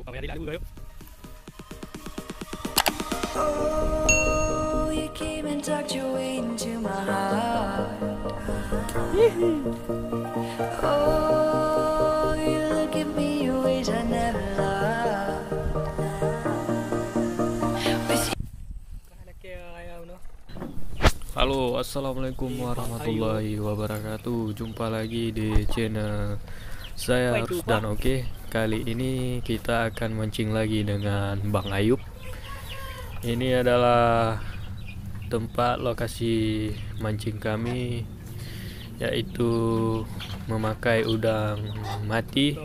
Apa yang lagu yuk. Oh, you came and tucked your way into my heart. Oh, you look at me in ways I never loved. Halo, assalamualaikum warahmatullahi wabarakatuh. Jumpa lagi di channel saya Rusdan. Oke, kali ini kita akan mancing lagi dengan Bang Ayub. Ini adalah tempat lokasi mancing kami, yaitu memakai udang mati,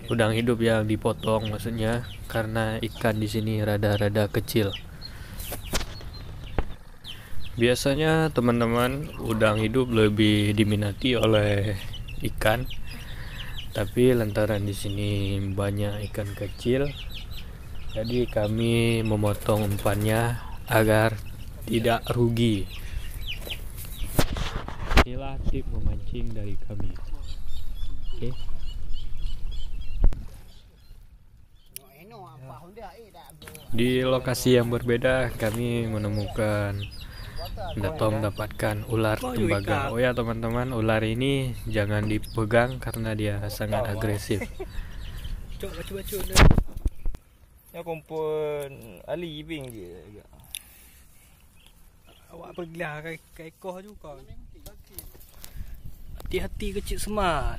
udang hidup yang dipotong maksudnya, karena ikan di sini rada-rada kecil. Biasanya teman-teman, udang hidup lebih diminati oleh ikan, tapi lantaran di sini banyak ikan kecil, jadi kami memotong umpannya agar tidak rugi. Inilah tip memancing dari kami. Oke. Di lokasi yang berbeda kami menemukan atau mendapatkan ular tembaga. Oh ya teman-teman, ular ini jangan dipegang karena dia sangat agresif. Coba. Ya kumpul ali bing je. Awak pergilah ke ekor juga. Hati-hati kecil semal.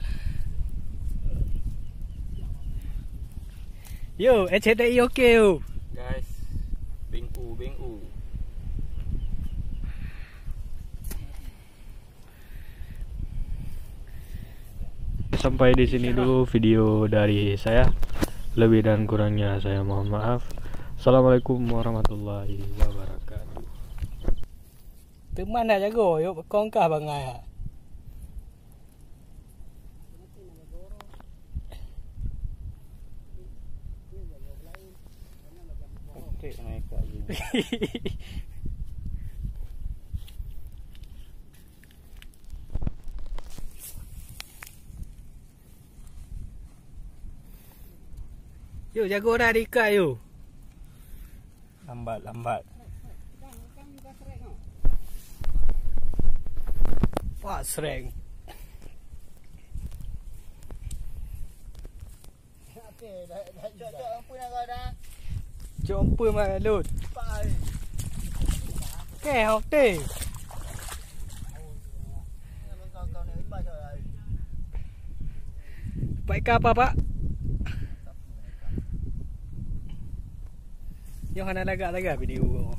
Yo, HDI okey yo. Guys, bing u. Sampai di sini dulu video dari saya. Lebih dan kurangnya saya mohon maaf. Assalamualaikum warahmatullahi wabarakatuh. Teman dah jago, yuk kongkah bangai. Okey, naik lagi. Yo, jago dah diikat yo. Lambat. Wah, sereng. Okey, dah ampun kau dah. Jumpa malut. Okey. Kau ni lepas dah. Baik apa, Pak? Yo, hana lagak video.